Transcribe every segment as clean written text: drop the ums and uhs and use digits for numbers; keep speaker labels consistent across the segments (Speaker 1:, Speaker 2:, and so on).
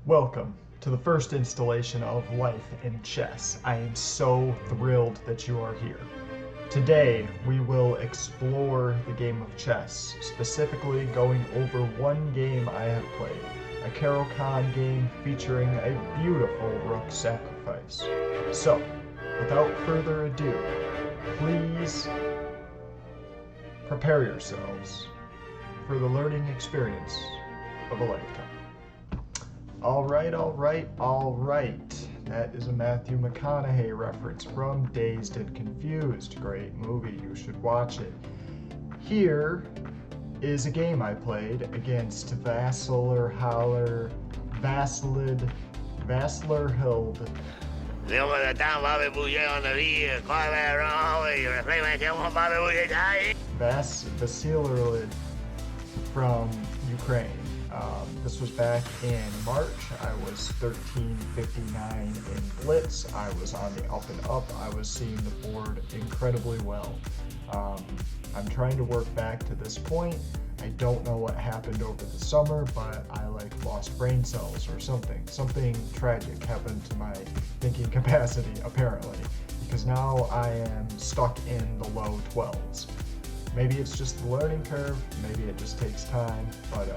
Speaker 1: Welcome to the first installation of Life in Chess. I am so thrilled that you are here. Today we will explore the game of chess, specifically going over one game I have played, a Caro-Kann game featuring a beautiful rook sacrifice. So, without further ado, please prepare yourselves for the learning experience of a lifetime. All right. That is a Matthew McConaughey reference from Dazed and Confused. Great movie, you should watch it. Here is a game I played against Vassler Hild. Vasilirlid from Ukraine. This was back in March. I was 1359 in Blitz. I was on the up and up. I was seeing the board incredibly well. I'm trying to work back to this point. I don't know what happened over the summer, but I lost brain cells or something. Something tragic happened to my thinking capacity, apparently, because now I am stuck in the low 12s. Maybe it's just the learning curve, maybe it just takes time, but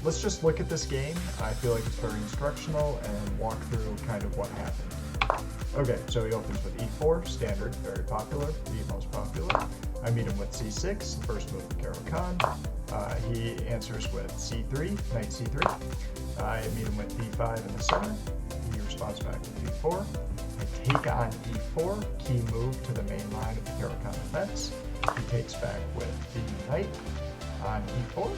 Speaker 1: let's just look at this game. I feel like it's very instructional and walk through kind of what happened. Okay, so he opens with e4, standard, very popular, the most popular. I meet him with c6, the first move of Caro-Kann. He answers with c3, knight c3. I meet him with d5 in the center. He responds back with d4. I take on e4, key move to the main line of the Caro-Kann defense. He takes back with the knight on e4.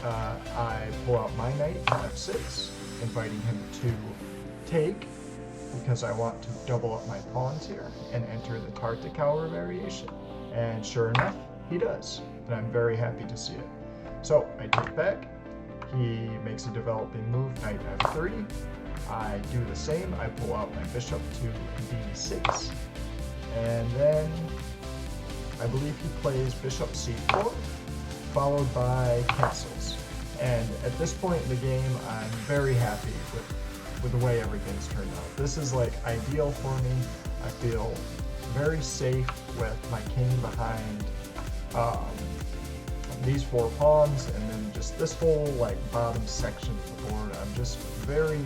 Speaker 1: I pull out my knight to f6, inviting him to take, because I want to double up my pawns here and enter the Tartakower Variation. And sure enough, he does, and I'm very happy to see it. So I take back, he makes a developing move, knight f3. I do the same, I pull out my bishop to d6, and then I believe he plays bishop c4, followed by castles. And at this point in the game, I'm very happy with the way everything's turned out. This is ideal for me. I feel very safe with my king behind these four pawns, and then just this whole bottom section of the board. I'm just very,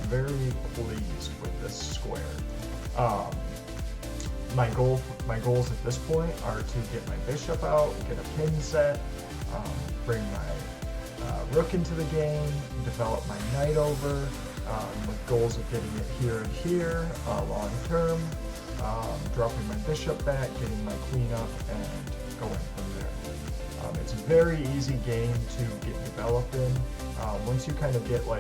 Speaker 1: very pleased with this square. My goals at this point are to get my bishop out, get a pin set, bring my rook into the game, develop my knight over, with goals of getting it here and here, long term, dropping my bishop back, getting my queen up, and going from there. It's a very easy game to get developed in. Once you kind of get the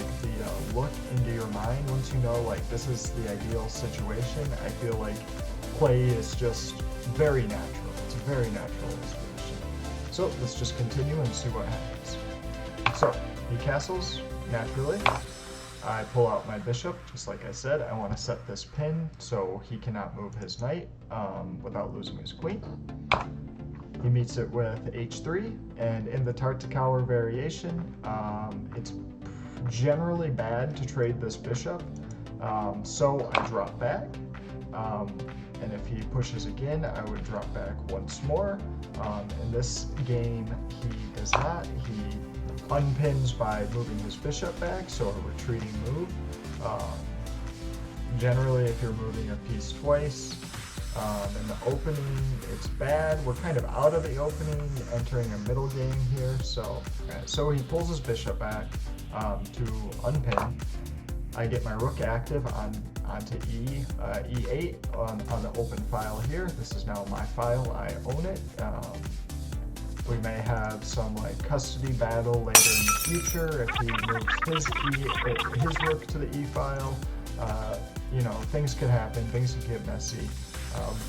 Speaker 1: look into your mind, once you know this is the ideal situation, I feel like play is just very natural. It's a very natural situation. So let's just continue and see what happens. So he castles, naturally. I pull out my bishop, just like I said. I want to set this pin so he cannot move his knight without losing his queen. He meets it with h3, and in the Tartakower Variation, it's generally bad to trade this bishop, so I drop back. And if he pushes again, I would drop back once more. In this game, he does not. He unpins by moving his bishop back, so a retreating move. Generally, if you're moving a piece twice, in the opening, it's bad. We're kind of out of the opening, entering a middle game here. So he pulls his bishop back to unpin. I get my rook active onto e8 on the open file here. This is now my file. I own it. We may have some custody battle later in the future if he moves his rook to the e file. Things could happen. Things could get messy.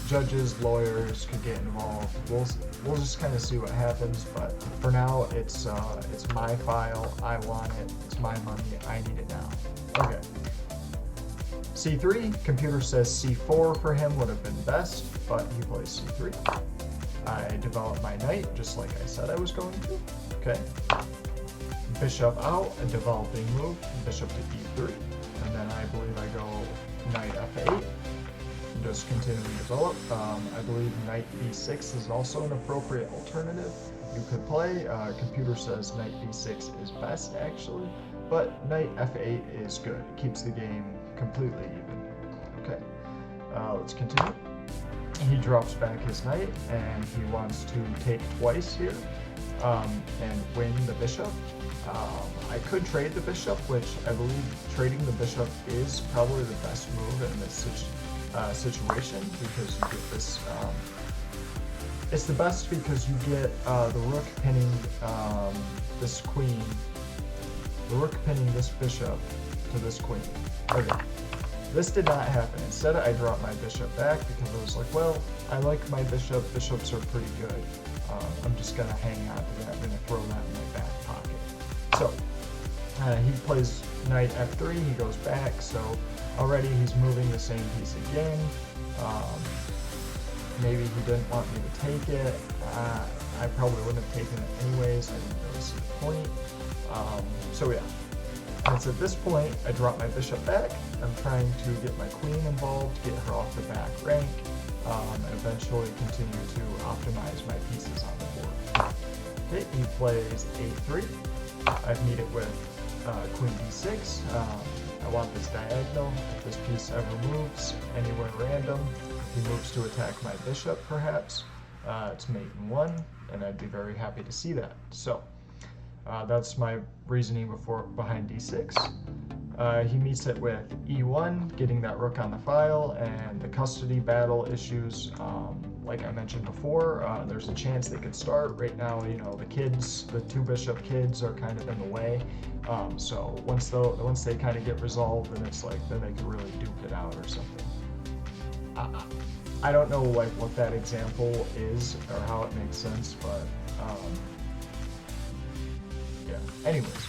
Speaker 1: Judges, lawyers could get involved. We'll just kind of see what happens. But for now, it's my file. I want it. It's my money. I need it now. Okay. c3. Computer says c4 for him would have been best, but he plays c3. I develop my knight, just like I said I was going to. Okay. bishop out, a developing move, bishop to e3, and then I believe I go knight f8, just continue to develop. I believe knight b6 is also an appropriate alternative you could play. Computer says knight b6 is best actually, but knight f8 is good. It keeps the game completely even. Okay, let's continue. He drops back his knight, and he wants to take twice here and win the bishop. I could trade the bishop, which I believe trading the bishop is probably the best move in this situation, because you get this. It's the best because you get the rook pinning this queen, the rook pinning this bishop to this queen. Okay. This did not happen. Instead, I dropped my bishop back because I was like, well, I like my bishop. Bishops are pretty good. I'm just going to hang on to that. I'm going to throw that in my back pocket. So he plays knight f3. He goes back. So already he's moving the same piece again. Maybe he didn't want me to take it. I probably wouldn't have taken it anyways. I didn't really see the point. So yeah. And so at this point, I drop my bishop back. I'm trying to get my queen involved, get her off the back rank, and eventually continue to optimize my pieces on the board. Okay, he plays a3. I meet it with queen d6. I want this diagonal. If this piece ever moves anywhere random, he moves to attack my bishop perhaps. It's mate in 1, and I'd be very happy to see that. So that's my reasoning behind d6. He meets it with e1, getting that rook on the file, and the custody battle issues, like I mentioned before, there's a chance they could start. Right now, you know, the kids, the 2 bishop kids are kind of in the way. So once they kind of get resolved, then it's like, then they could really duke it out or something. I don't know like what that example is or how it makes sense, but yeah. Anyways,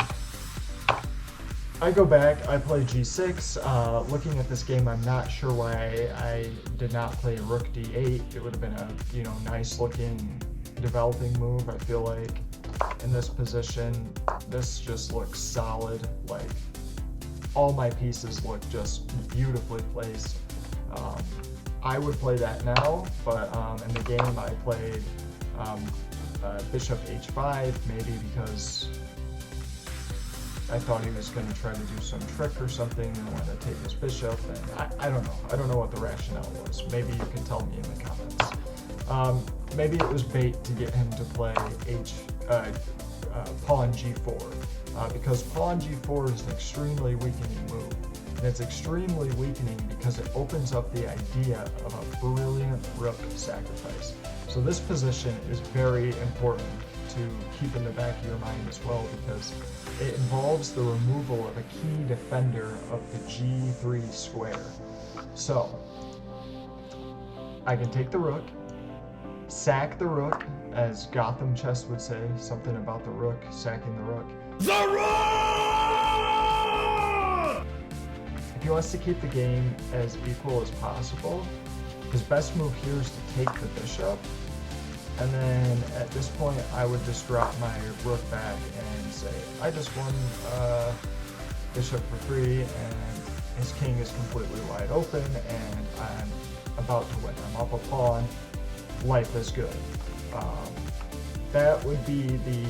Speaker 1: I go back, I play g6. Looking at this game, I'm not sure why I did not play rook d8. It would have been a, you know, nice looking developing move. I feel like in this position, this just looks solid. Like all my pieces look just beautifully placed. I would play that now, but in the game I played bishop h5, maybe because I thought he was going to try to do some trick or something and want to take his bishop, and I don't know. I don't know what the rationale was. Maybe you can tell me in the comments. Maybe it was bait to get him to play pawn g4, because pawn g4 is an extremely weakening move. And it's extremely weakening because it opens up the idea of a brilliant rook sacrifice. So this position is very important to keep in the back of your mind as well, because it involves the removal of a key defender of the g3 square. So I can take the rook, sack the rook, as Gotham Chess would say, something about the rook, sacking the rook. The rook! If he wants to keep the game as equal as possible, his best move here is to take the bishop. And then at this point, I would just drop my rook back and say, I just won bishop for free, and his king is completely wide open, and I'm about to win. I'm up a pawn. Life is good. That would be the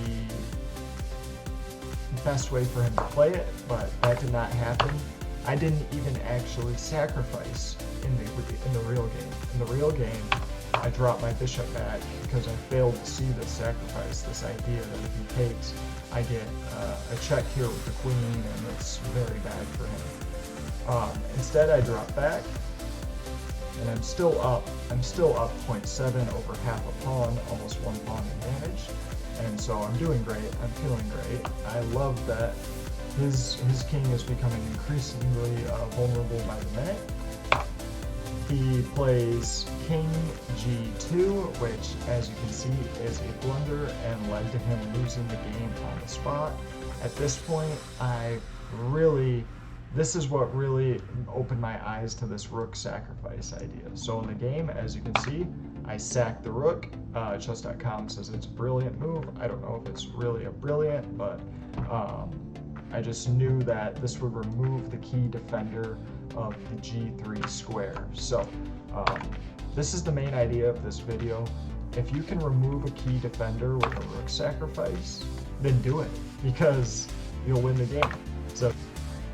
Speaker 1: best way for him to play it, but that did not happen. I didn't even actually sacrifice in the real game. In the real game, I dropped my bishop back because I failed to see this sacrifice, this idea that if he takes, I get a check here with the queen, and it's very bad for him. Instead, I drop back, and I'm still up 0.7 over half a pawn, almost 1 pawn advantage. And so I'm doing great, I'm feeling great. I love that his king is becoming increasingly vulnerable by the minute. He plays king g2, which, as you can see, is a blunder and led to him losing the game on the spot. At this point, this is what really opened my eyes to this rook sacrifice idea. So in the game, as you can see, I sack the rook. Chess.com says it's a brilliant move. I don't know if it's really a brilliant, but I just knew that this would remove the key defender of the g3 square. So this is the main idea of this video. If you can remove a key defender with a rook sacrifice, then do it, because you'll win the game. So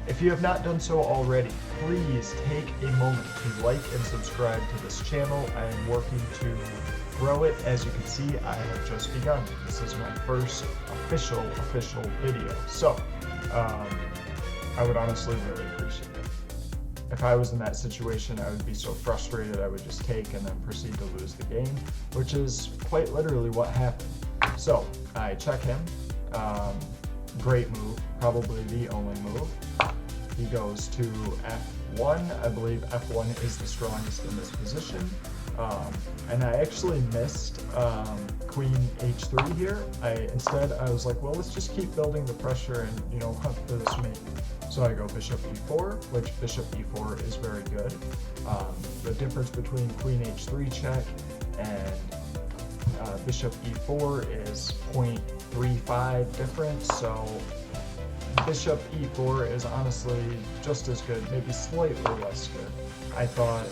Speaker 1: if you have not done so already, please take a moment to like and subscribe to this channel. I am working to grow it. As you can see, I have just begun. This is my first official video. So I would honestly really appreciate it. If I was in that situation, I would be so frustrated I would just take and then proceed to lose the game, which is quite literally what happened. So I check him. Great move, probably the only move. He goes to f1. I believe f1 is the strongest in this position. And I actually missed queen h3 here. Instead I was like, well, let's just keep building the pressure and, you know, hunt for this mate. So I go bishop e4, which bishop e4 is very good. The difference between queen h3 check and bishop e4 is 0.35 difference. So bishop e4 is honestly just as good, maybe slightly less good. I thought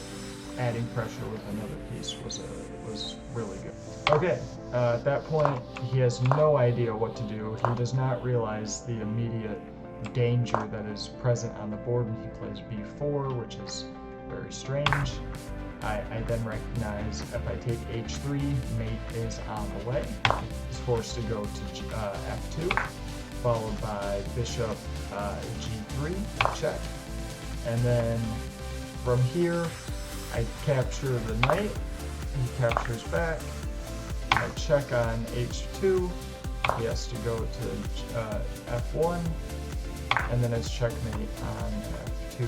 Speaker 1: adding pressure with another piece was really good. Okay, at that point, he has no idea what to do. He does not realize the immediate danger that is present on the board when he plays b4, which is very strange. I then recognize if I take h3, mate is on the way. He's forced to go to f2, followed by bishop g3, check. And then from here, I capture the knight, he captures back, I check on h2, he has to go to f1, and then it's checkmate on f2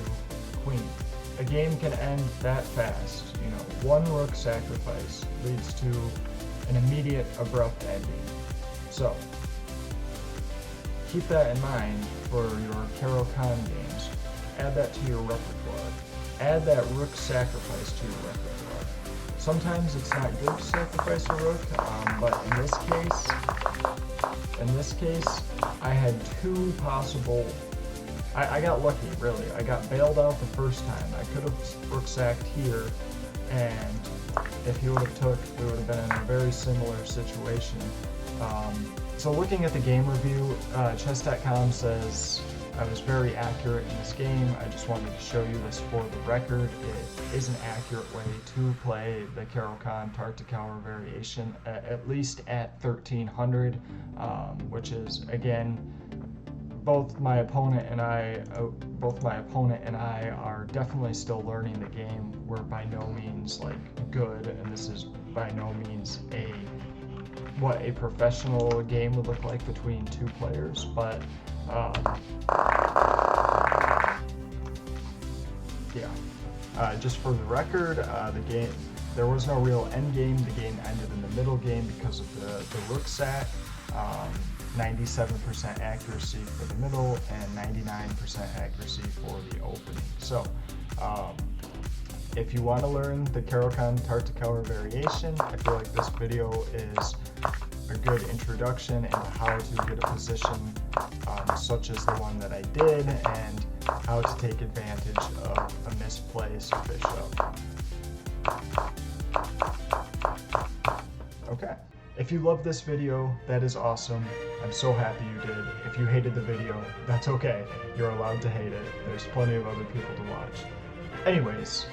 Speaker 1: queen. A game can end that fast. You know, one rook sacrifice leads to an immediate abrupt ending. So keep that in mind for your Caro-Kann games. Add that to your repertoire. Add that rook sacrifice to your repertoire. Sometimes it's not good to sacrifice a rook, but in this case, I had two possible. I got lucky, really. I got bailed out the first time. I could have rook sacked here, and if he would have took, we would have been in a very similar situation. So looking at the game review, chess.com says I was very accurate in this game. I just wanted to show you this for the record. It is an accurate way to play the Caro-Kann Tartakower Variation, at least at 1300, which is, again, both my opponent and I are definitely still learning the game. We're by no means like good, and this is by no means what a professional game would look like between two players, but yeah. Just for the record, the game, there was no real end game. The game ended in the middle game because of the rook sack. 97% accuracy for the middle and 99% accuracy for the opening. So if you want to learn the Caro-Kann Tartakower Variation, I feel like this video is a good introduction into how to get a position such as the one that I did, and how to take advantage of a misplaced bishop. Okay. If you loved this video, that is awesome. I'm so happy you did. If you hated the video, that's okay. You're allowed to hate it. There's plenty of other people to watch. Anyways,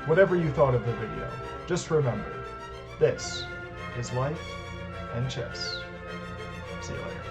Speaker 1: whatever you thought of the video, just remember, this is life and chess. See you later.